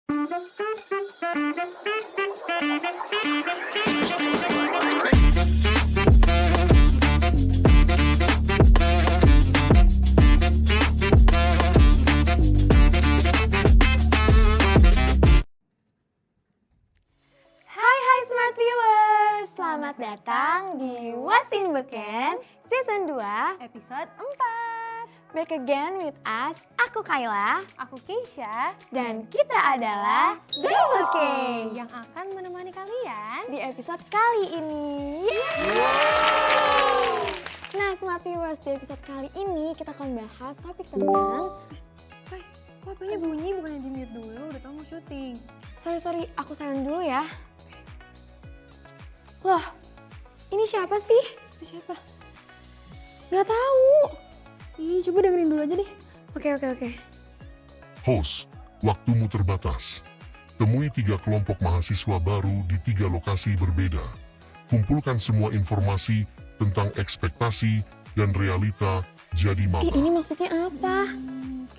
Hai Smart Viewers, selamat datang di What's in Beken Season 2 Episode 4. Back again with us, aku Kayla Aku Keisha dan kita adalah The Beken yang akan menemani kalian di episode kali ini. Nah Smart Viewers, di episode kali ini kita akan bahas topik tentang Kok HP-nya bunyi, bukannya di mute dulu, udah tau mau syuting. Sorry, aku silent dulu ya. Loh, ini siapa sih? Itu siapa? Gak tahu. Ih, coba dengerin dulu aja deh. Oke. Host, waktumu terbatas. Temui 3 kelompok mahasiswa baru di 3 lokasi berbeda. Kumpulkan semua informasi tentang ekspektasi dan realita jadi maba. Ini maksudnya apa?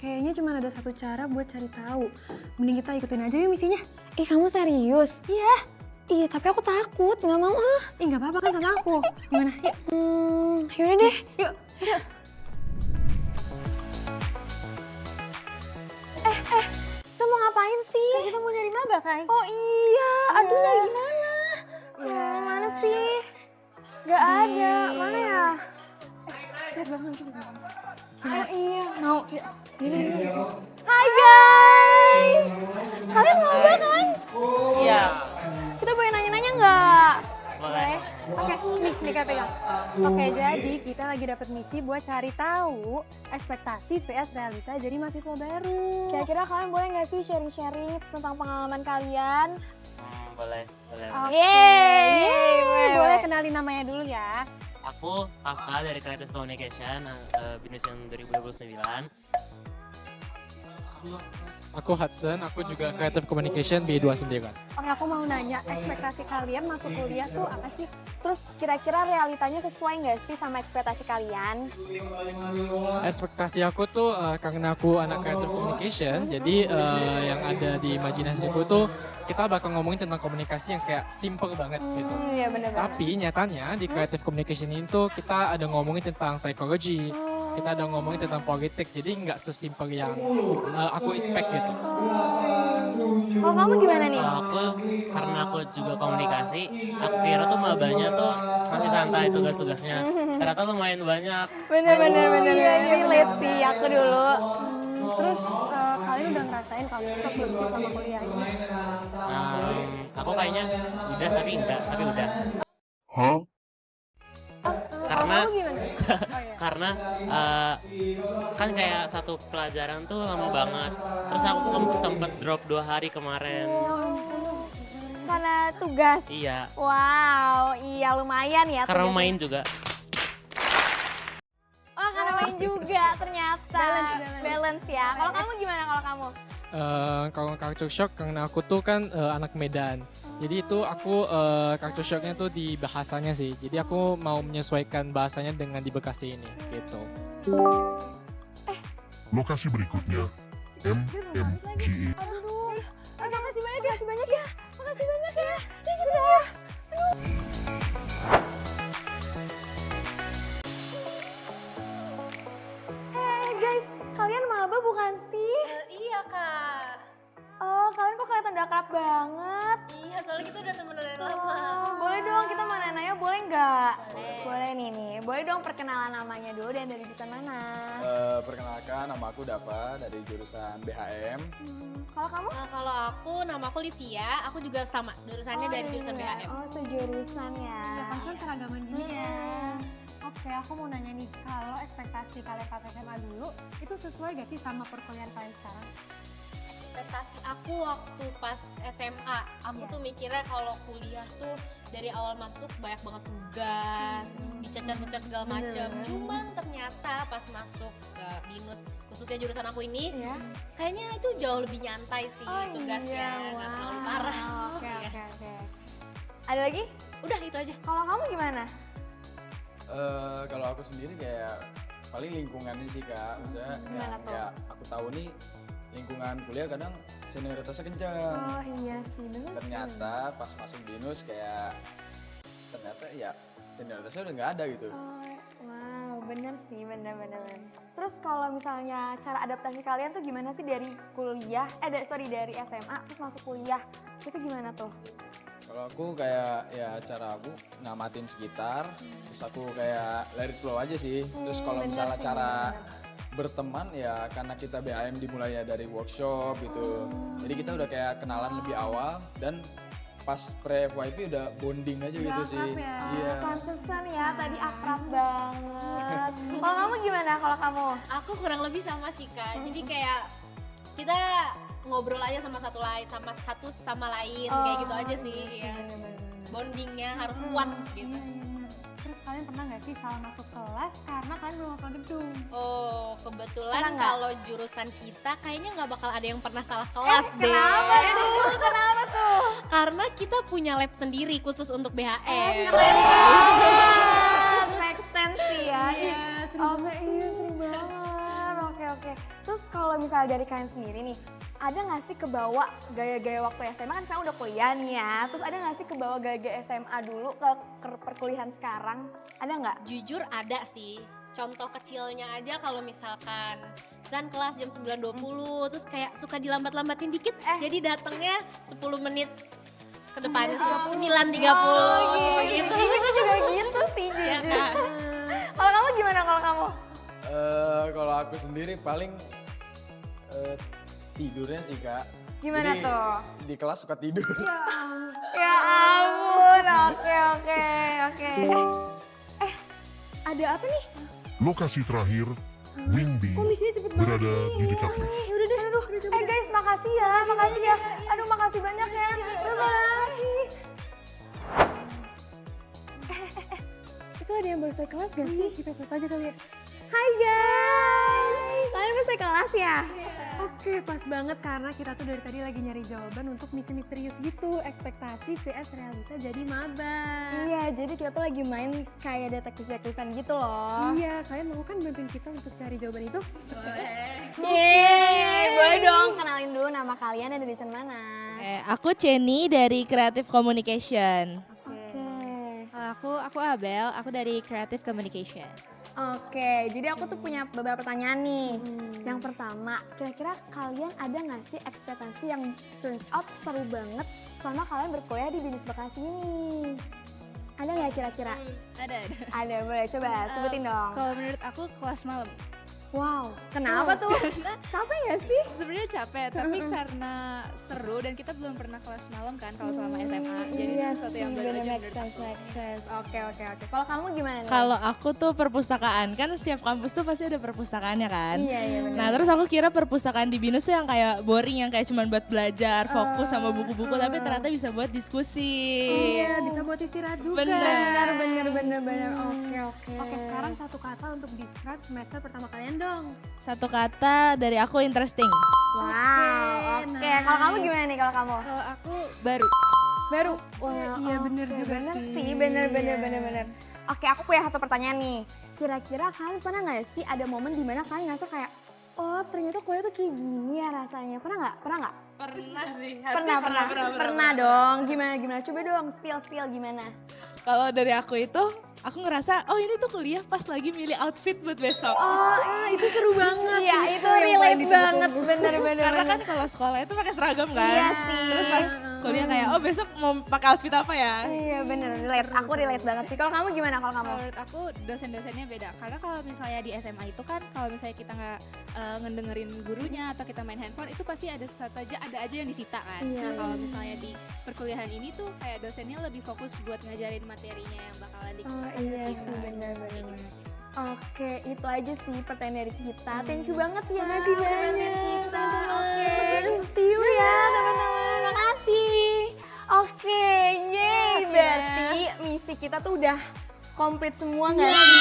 Kayaknya cuma ada satu cara buat cari tahu. Mending kita ikutin aja yuk misinya. Kamu serius? Iya. Iya, tapi aku takut, gak mau ah. Nggak apa-apa kan sama aku. Gimana? Yuk. Yaudah deh. Yuk. Kita mau ngapain sih? Kan kita mau nyari maba, Kai. Oh iya, aduh nyari gimana? Mana sih? Gak ada, mana ya? Lihat belakang coba. Oh iya. Mau? Yuk. Hai guys! Kalian maba kan? Iya. Kita boleh nanya-nanya nggak? Boleh. Oke, nih Mika pegang. Oke, jadi kita lagi dapat misi buat cari tahu ekspektasi vs realita jadi mahasiswa baru. Kira-kira kalian boleh nggak sih sharing-sharing tentang pengalaman kalian? Boleh. Yeay, Boleh kenalin namanya dulu ya. Aku Kakak dari Creative Communication, BINUS yang 2029. Aku Hudson, aku juga Creative Communication B29. Oke, aku mau nanya, ekspektasi kalian masuk kuliah tuh apa sih? Terus kira-kira realitanya sesuai nggak sih sama ekspektasi kalian? Ekspektasi aku tuh karena aku anak Creative Communication, jadi yang ada di imajinasiku tuh kita bakal ngomongin tentang komunikasi yang kayak simple banget gitu. Iya bener-bener. Tapi nyatanya di Creative Communication itu kita ada ngomongin tentang psikologi, kita ada ngomongin tentang politik, jadi nggak sesimpel yang aku expect gitu. Kalau kamu gimana nih? Aku karena aku juga komunikasi, aku kira tuh mabanya tuh masih santai tugas-tugasnya. Ternyata lumayan banyak. Bener. Iya, relate sih aku dulu. Terus kalian udah ngerasain kalau cocok belum sih sama kuliah ini? Aku kayaknya udah tapi enggak, tapi udah. Hah? Karena Kamu gimana? Oh iya. karena kan kayak satu pelajaran tuh lama banget. Terus aku sempet drop 2 hari kemarin. Karena tugas. Iya. Wow, iya lumayan ya. Karena tugasnya. main juga. Oh, karena main juga ternyata. Balance ya. Kalau kamu gimana kalau kamu? Kalau culture shock karena aku tuh kan anak Medan. Jadi itu aku culture shocknya tuh di bahasanya sih. Jadi aku mau menyesuaikan bahasanya dengan di Bekasi ini gitu. Lokasi berikutnya, MMGE. Aduh, makasih banyak ya. Makasih banyak ya. Thank you ya. Guys, kalian maba bukan sih? Iya kak. Oh, kalian kok kelihatan udah akrab banget. Iya soalnya kita udah temenan dari Oh, lama. boleh dong kita mau nanya, boleh nggak? Boleh. Boleh nih. Boleh dong perkenalan namanya dulu dan dari jurusan mana? Perkenalkan, nama aku Dava dari jurusan BHM. Kalau kamu? Nah, kalau aku, nama aku Livia, aku juga sama, jurusannya dari jurusan iya. BHM. Oh, sejurusan ya. Ya pantesan seragaman gini ya. Hmm. Oke, aku mau nanya nih, kalau ekspektasi kalian pas SMA dulu, itu sesuai gak sih sama perkuliahan kalian sekarang? Ekspektasi aku waktu pas SMA, aku tuh mikirnya kalau kuliah tuh dari awal masuk banyak banget tugas, dicecar-cecar segala macam. Cuman ternyata pas masuk ke BINUS, khususnya jurusan aku ini, Iya. kayaknya itu jauh lebih nyantai sih tugasnya, nggak terlalu parah. Oke. Iya. Ada lagi? Udah itu aja. Kalau kamu gimana? Kalau aku sendiri kayak paling lingkungannya sih kak, maksudnya Gimana yang tuh? kayak aku tahu nih lingkungan kuliah kadang senioritasnya kenceng. Oh iya sih, bener sih. Ternyata pas masuk binus kayak ternyata ya senioritasnya udah nggak ada gitu. Oh, wow, bener sih, bener. Terus kalau misalnya cara adaptasi kalian tuh gimana sih dari kuliah, dari SMA terus masuk kuliah, itu gimana tuh? Kalau aku kayak ya cara aku ngamatin sekitar, terus aku kayak let it flow aja sih. Terus kalau bener misalnya sih, cara berteman ya karena kita BAM dimulai dari workshop gitu. Jadi kita udah kayak kenalan lebih awal dan pas pre-FYP udah bonding aja gitu sih. akrab ya. Iya. Pantesan ya, tadi akrab banget. Kalau kamu gimana kalau kamu? Aku kurang lebih sama sih Kak. Jadi kayak kita ngobrol aja sama satu lain kayak gitu aja sih ya. Bondingnya harus kuat gitu. Terus kalian pernah nggak sih salah masuk kelas karena kalian belum hafal gedung? Oh, Pernah kebetulan nggak? kalau jurusan kita kayaknya nggak bakal ada yang pernah salah kelas deh. Kenapa tuh? Karena kita punya lab sendiri khusus untuk BHM. Make sense sih ya. Iya, seru banget. Iya, seru banget. Oke. Terus kalau misalnya dari kalian sendiri nih, ada nggak sih kebawa gaya-gaya waktu SMA, kan sekarang udah kuliah nih ya. Terus ada nggak sih kebawa gaya-gaya SMA dulu ke perkuliahan sekarang? Ada nggak? Jujur ada sih. Contoh kecilnya aja kalau misalkan kelas jam 9.20 terus kayak suka dilambat-lambatin dikit jadi datangnya 10 menit ke depannya 9.30 gitu. Itu juga gitu sih Ya jujur. kan? Kalau kamu gimana kalau kamu? Kalau aku sendiri paling tidurnya sih Kak. Gimana Jadi, tuh? Di kelas suka tidur. Ya ampun, oke. Ada apa nih? Lokasi terakhir, Wing B, berada di dekat lift. Yaudah deh, aduh. Guys, makasih ya. Aduh, makasih banyak ya. Bye-bye. Itu ada yang baru selesai kelas gak sih? Kita set aja kali ya. Hai guys, kalian baru selesai kelas ya? Oke, pas banget karena kita tuh dari tadi lagi nyari jawaban untuk misi misterius gitu. Ekspektasi vs realita jadi maba. Iya, jadi kita tuh lagi main kayak detektif-detektifan gitu loh. Iya, kalian mau kan bantuin kita untuk cari jawaban itu? Yeay, boleh dong kenalin dulu nama kalian dan dari channel mana? Aku Ceni dari Creative Communication. Oke. Aku Abel, aku dari Creative Communication. Oke, jadi aku tuh punya beberapa pertanyaan nih. Yang pertama, kira-kira kalian ada nggak sih ekspektasi yang turns out seru banget selama kalian berkuliah di BINUS Bekasi ini? Ada nggak kira-kira? Ada. Ada, boleh coba sebutin dong. Kalau menurut aku kelas malam. Wow, kenapa tuh? Capek nggak sih? Sebenarnya capek, tapi karena seru dan kita belum pernah kelas malam kan kalau selama SMA. Jadi itu sesuatu yang baru aja menurut aku. Oke. Kalau kamu gimana nih? Kalau aku tuh perpustakaan, kan setiap kampus tuh pasti ada perpustakaannya kan. Iya benar. Nah terus aku kira perpustakaan di BINUS tuh yang kayak boring, yang kayak cuma buat belajar, fokus sama buku-buku, tapi ternyata bisa buat diskusi. Iya, bisa buat istirahat juga. benar. Oke, sekarang satu kata untuk describe semester pertama kalian dong. Satu kata dari aku interesting. Wow, oke. Kalau kamu gimana nih kalau kamu? Kalau aku baru. Baru? Wah, Iya, bener juga bener sih. sih, bener. Oke, aku punya satu pertanyaan nih. Kira-kira kalian pernah nggak sih ada momen dimana kalian ngerasa kayak, oh ternyata kuliah tuh kayak gini ya rasanya. Pernah nggak? Pernah sih. Pernah dong. Gimana? Coba dong, spill gimana? Kalau dari aku itu, aku ngerasa, oh ini tuh kuliah pas lagi milih outfit buat besok. Oh, itu seru banget. Iya, itu relate banget, bener. Karena kan kalau sekolah itu pakai seragam kan. Iya sih. Terus pas kuliah kayak, oh besok mau pakai outfit apa ya? Iya bener, relate. Aku relate banget sih. Kalau kamu gimana kalau kamu? Kalau menurut aku dosen-dosennya beda. Karena kalau misalnya di SMA itu kan kalau misalnya kita nggak ngedengerin gurunya atau kita main handphone itu pasti ada sesuatu aja, ada aja yang disita kan. Iya. Nah kalau misalnya di perkuliahan ini tuh kayak dosennya lebih fokus buat ngajarin materinya yang bakalan di Oh iya kita. sih, bener. Oke, itu aja sih pertanyaan dari kita. Thank you banget ya. Makasih pertanyaan banyak. dari kita. Teman-teman. Oke, see you ya teman-teman. Makasih. Oke, yeay. Berarti misi kita tuh udah komplit semua nggak sih?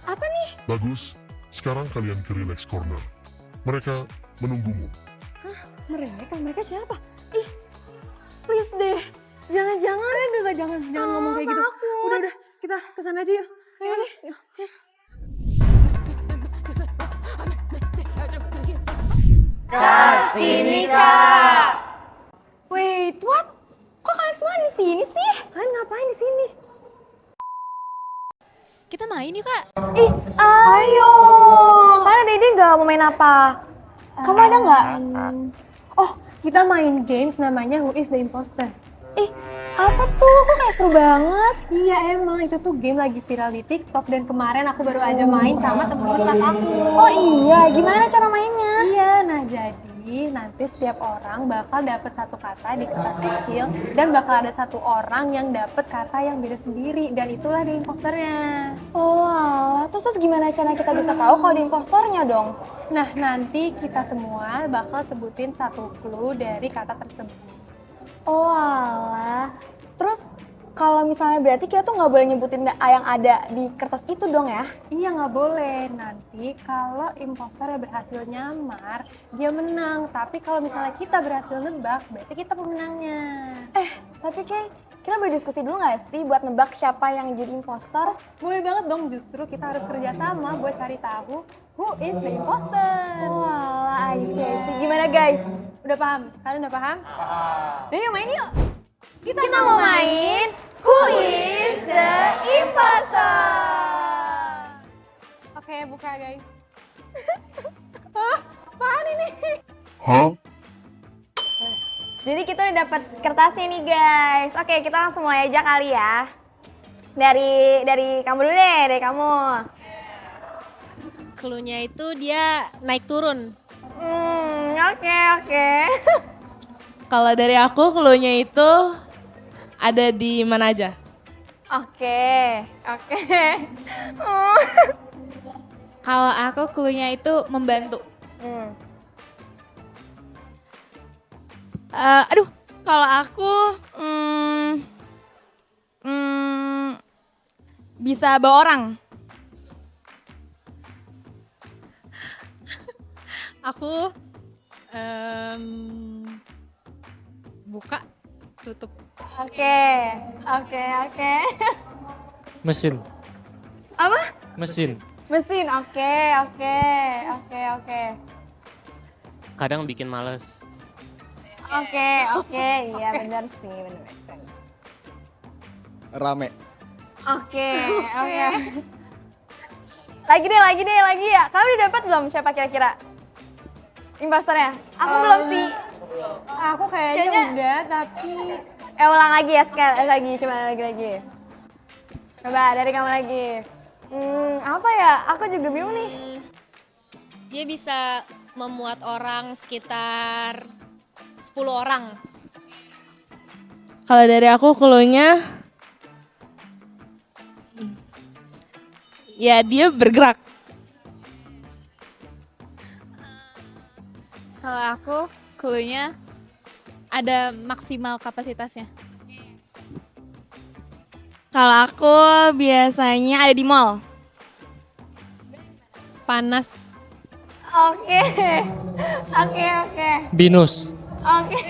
Apa nih? Bagus, sekarang kalian ke relax corner. Mereka menunggumu. Mereka siapa? Ih, please deh. Jangan-jangan. Jangan ngomong kayak gitu. Udah, kita kesana aja yuk. Ayo. Kasih Kak. Wait, what? Kok kalian semua di sini sih? Kalian ngapain di sini? Kita main yuk Kak. Ih, ayo. Kalian ada ide nggak mau main apa? Kamu ada nggak? Oh, kita main games namanya Who is the Imposter. Ih, apa tuh? Kok kayak seru banget? Iya emang, itu tuh game lagi viral di TikTok dan kemarin aku baru aja main sama temen-temen kelas aku. Oh iya, gimana cara mainnya? Iya, nah jadi nanti setiap orang bakal dapet satu kata di kertas kecil dan bakal ada satu orang yang dapet kata yang beda sendiri dan itulah the imposternya. Oh alah, terus gimana cara kita bisa tahu kalau di impostornya dong? Nah nanti kita semua bakal sebutin satu clue dari kata tersebut. Oh alah, terus kalau misalnya berarti kita tuh nggak boleh nyebutin yang ada di kertas itu dong ya? Iya nggak boleh, nanti kalau imposter berhasil nyamar, dia menang. Tapi kalau misalnya kita berhasil nebak, berarti kita pemenangnya. Tapi kayak kita boleh diskusi dulu nggak sih buat nebak siapa yang jadi impostor? Boleh banget dong, justru kita harus kerjasama buat cari tahu who is the imposter. Oh alah, I see. Gimana guys? Udah paham? Kalian udah paham? Yuk main yuk! Kita mau main Who is the Imposter? Oke, buka guys. Apaan ini? Hah? Jadi kita udah dapat kertasnya nih guys. Oke, kita langsung mulai aja kali ya. Dari kamu dulu deh, dari kamu. Cluenya itu dia naik turun. Oke. Kalau dari aku cluenya itu ada di mana aja. Oke. Kalau aku cluenya itu membantu. Kalau aku bisa bawa orang. Aku buka, tutup. Oke. Mesin. Apa? Mesin. Mesin. Oke. Kadang bikin males. Oke. Iya benar sih, benar. Rame. Oke. Lagi ya. Kamu udah dapat belum siapa kira-kira impostornya? Aku belum sih. Aku kayaknya udah, tapi Ulang lagi ya sekali lagi. Coba lagi. Coba dari kamu lagi. Apa ya? Aku juga bingung nih. Dia bisa memuat orang sekitar 10 orang. Kalau dari aku cluenya ya dia bergerak. Kalau aku cluenya ada maksimal kapasitasnya. Kalau aku biasanya ada di mall. Panas. Oke. Binus. Oke.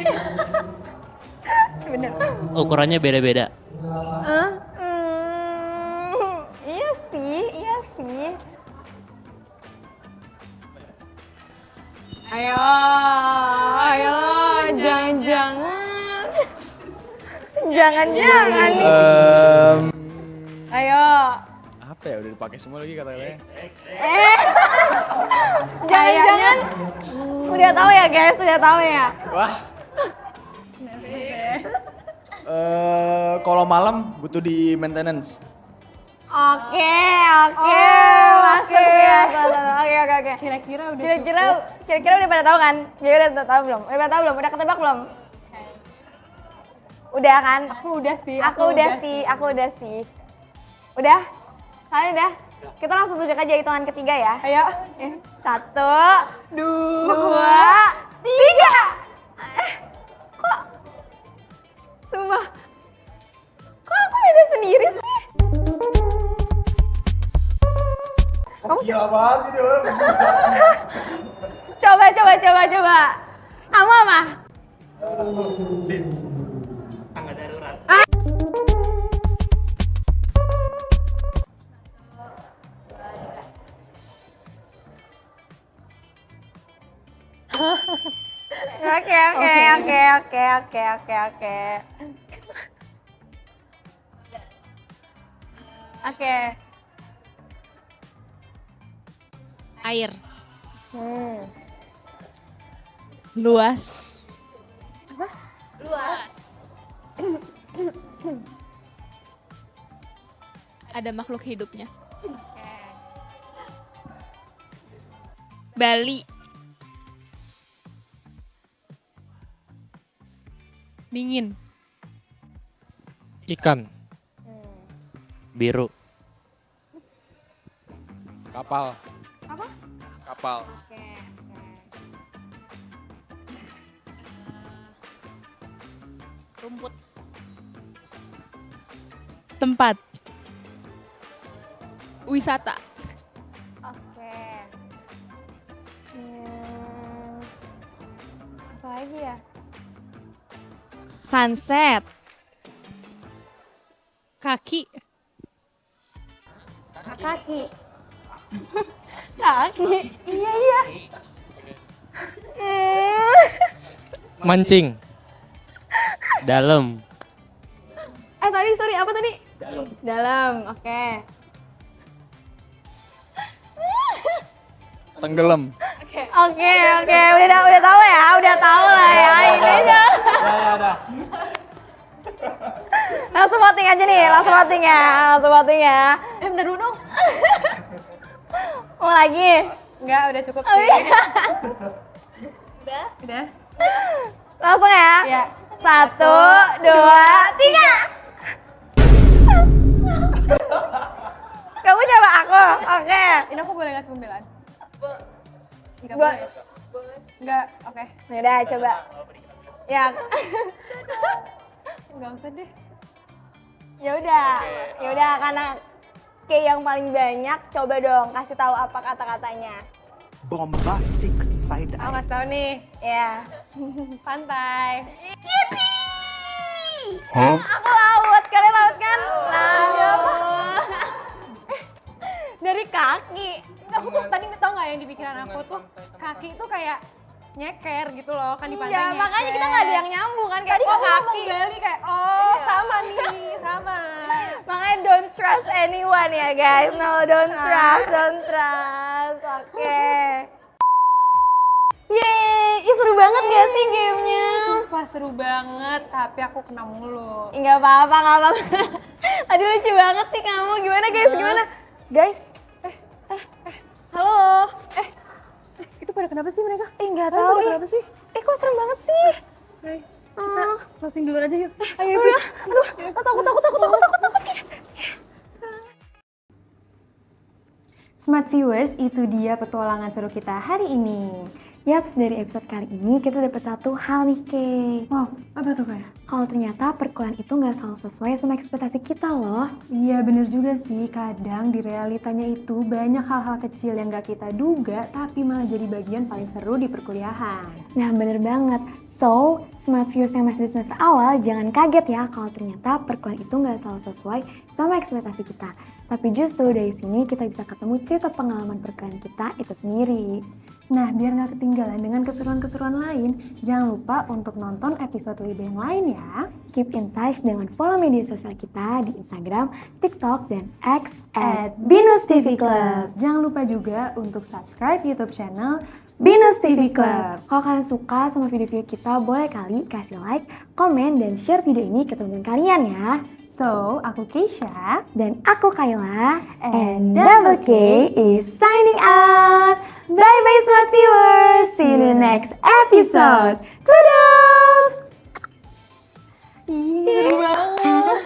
Bener. Ukurannya beda-beda. Iya sih. Ayo, jangan nih. Ayo. Apa ya, udah dipakai semua lagi kata-katanya. Jangan. Udah tahu ya guys, Wah. Kalau malam butuh di maintenance. Oke. Masuk ya. Oke. kira-kira udah Kira-kira udah pada tahu kan? Udah tahu belum? Udah ketebak belum? Udah kan? Aku udah sih. Aku udah sih. Udah? Kalian udah? Kita langsung tunjuk aja hitungan ketiga ya. Ayo. 1, 2, 3. Kok? Sumpah. Kok aku beda sendiri sih? Gila banget ini orang. Coba. Kamu apa? Tangga darurat. Oke. Air. Luas. Ada makhluk hidupnya. Bali. Dingin. Ikan. Biru. Kapal. Apa? Kapal. Rumput. Tempat. Wisata. Oke. Apa lagi ya? Sunset. Kaki. Kaki. Kaki. Iya. Mancing. Dalam. Sorry, apa tadi? Dalam, oke. Tenggelam. Oke, udah tahu lah ya ini aja. Langsung voting aja nih, langsung voting ya. Bentar dulu dong. Mau lagi? Enggak, udah cukup Oh, sih. iya. Udah. Langsung ya? Ya. 1, 2, 3. Kamu coba aku, oke. Ini aku boleh ngasih pembelaan? Enggak Boleh. boleh. Enggak, oke. Yaudah, coba. Ya. Enggak usah deh. Yaudah, karena kayak yang paling banyak, coba dong kasih tahu apa kata-katanya. Bombastic side Aku eye. ngasih tahu nih, Ya. pantai. Hah? Aku laut, kalian laut kan? Laut. Dari kaki. Aku tuh tadi tau nggak yang di pikiran aku tuh kaki tuh kayak nyeker gitu loh kan di pantai. Iya, makanya kita nggak ada yang nyambung kan kayak Tadi kok kamu ngomong kaki. Bali kayak sama nih, sama. Makanya don't trust anyone ya guys. No, don't trust. Oke. Yeay, ih seru banget gak sih gamenya? Sumpah seru banget, tapi aku kena mulu. Nggak apa-apa. Tadi lucu banget sih kamu. Gimana guys, gimana? Guys, halo. Itu pada kenapa sih mereka? Nggak Kalian tahu. pada kenapa sih? Kok serem banget sih? Hai, kita closing dulu aja yuk. Ayo, please. Aduh, takut. Smart viewers, itu dia petualangan seru kita hari ini. Yaps, dari episode kali ini kita dapat satu hal nih, Kay. Wow, apa tuh kayak? Kalau ternyata perkuliahan itu nggak selalu sesuai sama ekspektasi kita loh. Iya bener juga sih, kadang di realitanya itu banyak hal-hal kecil yang gak kita duga tapi malah jadi bagian paling seru di perkuliahan. Nah, bener banget. So, smart viewers yang masih di semester awal, jangan kaget ya kalau ternyata perkuliahan itu nggak selalu sesuai sama ekspektasi kita. Tapi justru dari sini kita bisa ketemu cerita pengalaman perkuliahan kita itu sendiri. Nah, biar gak ketinggalan dengan keseruan-keseruan lain, jangan lupa untuk nonton episode lebih yang lain ya. Keep in touch dengan follow media sosial kita di Instagram, TikTok, dan X @Binus TV Club. Jangan lupa juga untuk subscribe YouTube channel Binus TV Club. Kalau kalian suka sama video-video kita, boleh kali kasih like, komen, dan share video ini ke teman-teman kalian ya. So, aku Keisha. Dan aku Kayla. And Double K is signing out. Bye-bye smart viewers. See you in the next episode. Toodles! Seru banget.